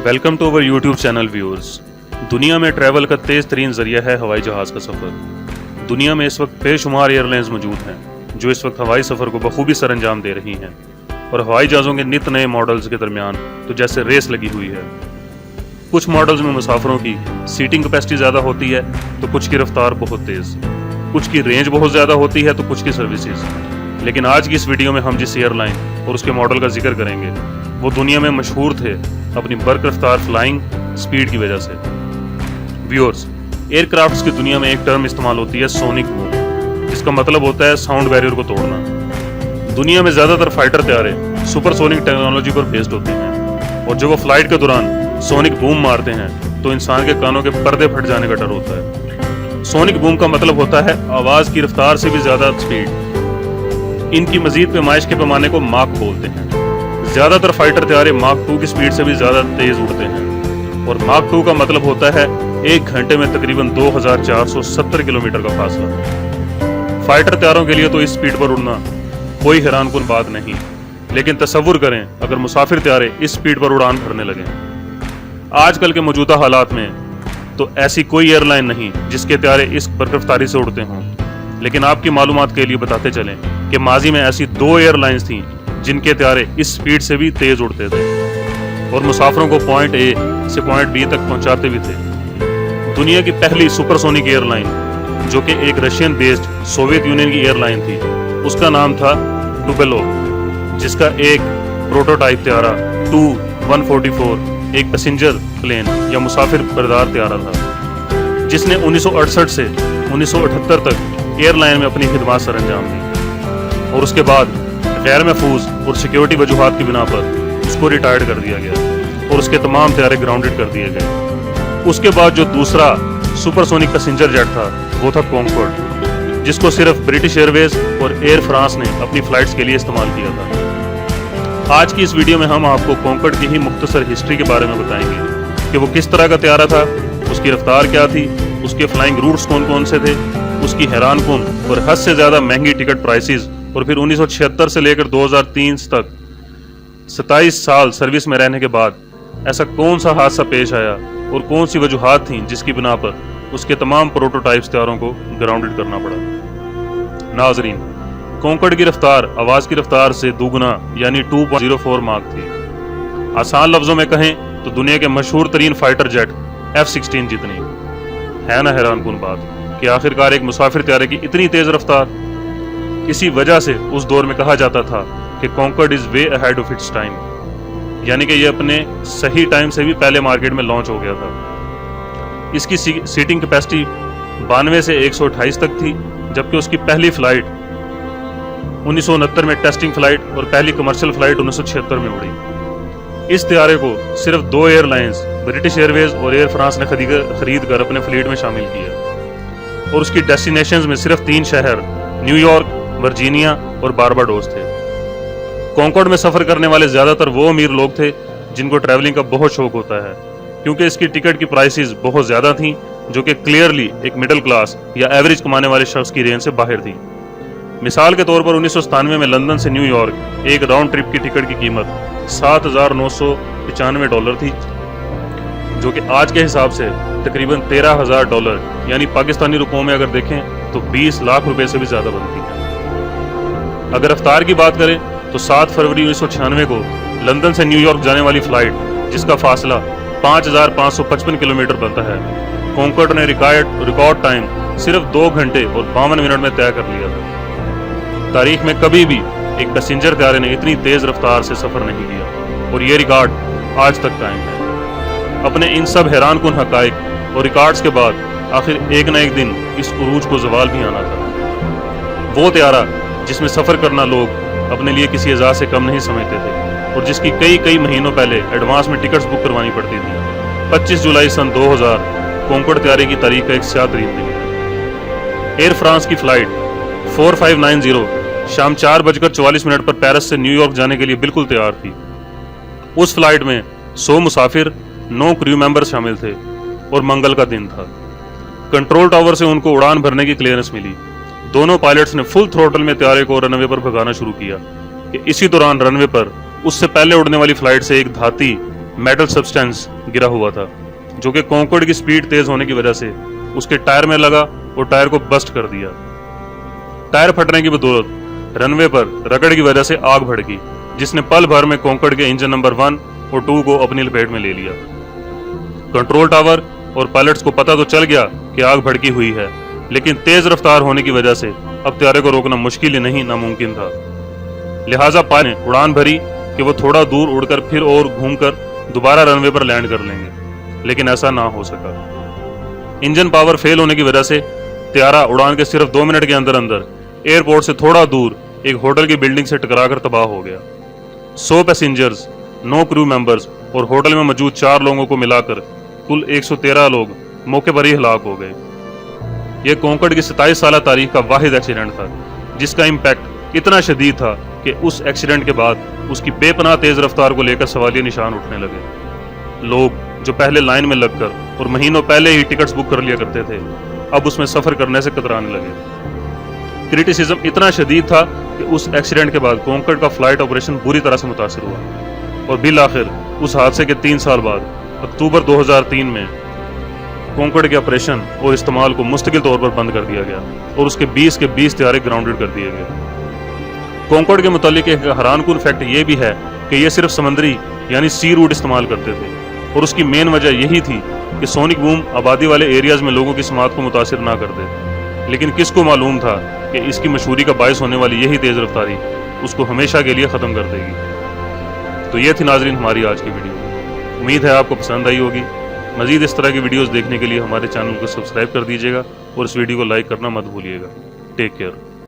Welcome to our YouTube channel viewers. दुनिया में travel का तेज़ तरीन ज़रिया है हवाई जहाज़ का सफ़र। दुनिया में इस वक्त बेशुमार एयरलाइंस मौजूद हैं जो इस वक्त हवाई सफ़र को बखूबी सर अंजाम दे रही हैं, और हवाई जहाज़ों के नित नए मॉडल्स के दरमियान तो जैसे रेस लगी हुई है। कुछ मॉडल्स में मुसाफिरों की सीटिंग कैपेसिटी ज़्यादा होती है तो कुछ की रफ्तार बहुत तेज़, कुछ की रेंज बहुत ज़्यादा होती है तो कुछ की सर्विसेज। लेकिन आज की इस वीडियो में हम जिस एयरलाइन और उसके मॉडल का जिक्र करेंगे वो दुनिया में मशहूर थे अपनी बर्क रफ्तार फ्लाइंग स्पीड की वजह से। व्यूअर्स, एयरक्राफ्ट्स की दुनिया में एक टर्म इस्तेमाल होती है सोनिक बूम, जिसका मतलब होता है साउंड बैरियर को तोड़ना। दुनिया में ज़्यादातर फाइटर तैयारे सुपरसोनिक टेक्नोलॉजी पर बेस्ड होते हैं, और जब वो फ्लाइट के दौरान सोनिक बूम मारते हैं तो इंसान के कानों के पर्दे फट जाने का डर होता है। सोनिक बूम का मतलब होता है आवाज़ की रफ्तार से भी ज़्यादा स्पीड। इनकी मजीद पैमाइश के पैमाने को माक बोलते हैं। ज़्यादातर फाइटर तैयारे माक 2 की स्पीड से भी ज़्यादा तेज़ उड़ते हैं, और माक 2 का मतलब होता है 1 घंटे में तकरीबन 2470 किलोमीटर का फासला। फाइटर तैयारों के लिए तो इस स्पीड पर उड़ना कोई हैरानकुन बात नहीं, लेकिन तसव्वुर करें अगर मुसाफिर तैयारे इस स्पीड पर उड़ान भरने लगें। आजकल के मौजूदा हालात में तो ऐसी कोई एयरलाइन नहीं जिसके तैयारे इस बर्क रफ्तारी से उड़ते हों, लेकिन आपकी मालूमात के लिए बताते चलें कि माजी में ऐसी 2 एयरलाइंस थीं जिनके तैयारे इस स्पीड से भी तेज उड़ते थे और मुसाफिरों को पॉइंट ए से पॉइंट बी तक पहुंचाते भी थे। दुनिया की पहली सुपरसोनिक एयरलाइन जो कि एक रशियन बेस्ड सोवियत यूनियन की एयरलाइन थी, उसका नाम था टुबेलोव, जिसका एक प्रोटोटाइप तैयारा Tu-144 एक पैसेंजर प्लेन या मुसाफिर बरदार तैयारा था, जिसने 1968 से 1978 तक एयरलाइन में अपनी खिदमत सर अंजाम दी, और उसके बाद गैर महफूज और सिक्योरिटी वजूहात की बिना पर उसको रिटायर्ड कर दिया गया और उसके तमाम तैयारे ग्राउंडेड कर दिए गए। उसके बाद जो दूसरा सुपरसोनिक पैसेंजर जेट था वो था कॉन्कॉर्ड, जिसको सिर्फ ब्रिटिश एयरवेज और एयर फ्रांस ने अपनी फ्लाइट्स के लिए इस्तेमाल किया था। आज की इस वीडियो में हम आपको कॉन्कॉर्ड की ही मुख्तसर हिस्ट्री के बारे में बताएंगे कि वो किस तरह का तैयारा था, उसकी रफ्तार क्या थी, उसके फ्लाइंग रूट्स कौन कौन से थे, उसकी हैरानकुन और हद से ज़्यादा महंगी टिकट प्राइसेस, और फिर 1976 से लेकर 2003 तक 27 साल सर्विस में रहने के बाद ऐसा कौन सा हादसा पेश आया और कौन सी वजूहात थीं जिसकी बिना पर उसके तमाम प्रोटोटाइप्स तैयारों को ग्राउंडेड करना पड़ा। नाजरीन, कॉन्कॉर्ड की रफ्तार आवाज़ की रफ्तार से दुगना यानी 2.04 माक थी। आसान लफ्जों में कहें तो दुनिया के मशहूर तरीन फाइटर जेट F-16 जितनी। है ना हैरानकुन बात कि आखिरकार एक मुसाफिर तैयारे की इतनी तेज रफ्तार। इसी वजह से उस दौर में कहा जाता था कि Concorde is way ahead of its time, यानी कि ये अपने सही टाइम से भी पहले मार्केट में लॉन्च हो गया था। इसकी सीटिंग कैपेसिटी 92 से 128 तक थी, जबकि उसकी पहली फ्लाइट 1969 में टेस्टिंग फ्लाइट और पहली कमर्शियल फ्लाइट 1976 में उड़ी। इस तैयारे को सिर्फ 2 एयरलाइंस ब्रिटिश एयरवेज और एयर फ्रांस ने खरीद कर अपने फ्लीट में शामिल किया, और उसकी डेस्टिनेशंस में सिर्फ 3 शहर न्यूयॉर्क, वर्जीनिया और बारबाडोस थे। कॉन्कॉर्ड में सफ़र करने वाले ज़्यादातर वो अमीर लोग थे जिनको ट्रैवलिंग का बहुत शौक होता है, क्योंकि इसकी टिकट की प्राइसेस बहुत ज़्यादा थीं जो कि क्लियरली एक मिडिल क्लास या एवरेज कमाने वाले शख्स की रेंज से बाहर थी। मिसाल के तौर पर 1997 में लंदन से न्यूयॉर्क एक राउंड ट्रिप की टिकट की कीमत $7,995 थी, जो कि आज के हिसाब से तकरीबन $13,000 यानी पाकिस्तानी रुपयों में अगर देखें तो 20 लाख रुपए से भी ज़्यादा बनती है। अगर रफ्तार की बात करें तो 7 फरवरी 1996 को लंदन से न्यूयॉर्क जाने वाली फ्लाइट, जिसका फासला 5,555 किलोमीटर बनता है, कॉन्कॉर्ड ने रिकॉर्ड टाइम सिर्फ 2 घंटे और 52 मिनट में तय कर लिया था। तारीख में कभी भी एक पैसेंजर तैयारे ने इतनी तेज़ रफ्तार से सफ़र नहीं किया, और ये रिकॉर्ड आज तक कायम है। अपने इन सब हैरानकुन हक़ाइक़ और रिकॉर्ड्स के बाद आखिर एक न एक दिन इस उरूज को ज़वाल भी आना था। वो तैयारा जिसमें सफ़र करना लोग अपने लिए किसी एजाज़ से कम नहीं समझते थे, और जिसकी कई महीनों पहले एडवांस में टिकट्स बुक करवानी पड़ती थी। 25 जुलाई सन 2000 कॉन्कॉर्ड तैयारी की तारीख का एक स्यातरीन दिन है। एयर फ्रांस की फ़्लाइट 4590 शाम 4:44 पर पेरिस से न्यूयॉर्क जाने के लिए बिल्कुल तैयार थी। उस फ्लाइट में 100 मुसाफिर, 9 क्रू मेंबर शामिल थे, और मंगल का दिन था। कंट्रोल टावर से उनको उड़ान भरने की क्लियरेंस मिली। दोनों पायलट्स ने फुल थ्रोटल में तैयारे को रनवे पर भगाना शुरू किया कि इसी दौरान रनवे पर उससे पहले उड़ने वाली फ्लाइट से एक धाती मेटल सब्सटेंस गिरा हुआ था, जो कि कॉन्कॉर्ड की स्पीड तेज होने की वजह से उसके टायर में लगा और टायर को बस्ट कर दिया। टायर फटने की बदौलत रनवे पर रगड़ की वजह से आग भड़की, जिसने पल भर में कॉन्कॉर्ड के इंजन नंबर 1 और 2 को अपनी लपेट में ले लिया। कंट्रोल टावर और पायलट्स को पता तो चल गया कि आग भड़की हुई है, लेकिन तेज रफ्तार होने की वजह से अब त्यारे को रोकना मुश्किल ही नहीं नामुमकिन था। लिहाजा पायलट ने उड़ान भरी कि वो थोड़ा दूर उड़कर फिर और घूमकर दोबारा रनवे पर लैंड कर लेंगे, लेकिन ऐसा ना हो सका। इंजन पावर फेल होने की वजह से त्यारा उड़ान के सिर्फ 2 मिनट के अंदर अंदर एयरपोर्ट से थोड़ा दूर एक होटल की बिल्डिंग से टकराकर तबाह हो गया। 100 पैसेंजर्स, 9 क्रू मेंबर्स और होटल में मौजूद 4 लोगों को मिलाकर कुल 113 लोग मौके पर ही हलाक हो गए। यह कॉन्कॉर्ड की 27 साल तारीख का वाहिद एक्सीडेंट था, जिसका इम्पैक्ट इतना शदीद था कि उस एक्सीडेंट के बाद उसकी बेपनाह तेज रफ्तार को लेकर सवालिया निशान उठने लगे। लोग जो पहले लाइन में लगकर और महीनों पहले ही टिकट्स बुक कर लिया करते थे, अब उसमें सफर करने से कतराने लगे। क्रिटिसिज्म इतना शदीद था कि उस एक्सीडेंट के बाद कॉन्कॉर्ड का फ्लाइट ऑपरेशन बुरी तरह से मुतासिर हुआ और बिल आखिर उस हादसे के 3 साल बाद अक्टूबर 2003 में कॉन्कॉर्ड के ऑपरेशन और इस्तेमाल को मुस्तकिल तौर पर बंद कर दिया गया और उसके 20 के 20 त्यारे ग्राउंडेड कर दिए गए। कॉन्कॉर्ड के मुतालिक एक हैरानकुन फैक्ट ये भी है कि ये सिर्फ समंदरी यानी सी रूट इस्तेमाल करते थे, और उसकी मेन वजह यही थी कि सोनिक बूम आबादी वाले एरियाज में लोगों की समात को मुतासिर ना कर दे। लेकिन किसको मालूम था कि इसकी मशहूरी का बायस होने वाली यही तेज रफ्तारी उसको हमेशा के लिए ख़त्म कर देगी। तो ये थी नाजरीन हमारी आज की वीडियो। उम्मीद है आपको पसंद आई होगी। मज़ीद इस तरह की वीडियोस देखने के लिए हमारे चैनल को सब्सक्राइब कर दीजिएगा और इस वीडियो को लाइक करना मत भूलिएगा। Take care.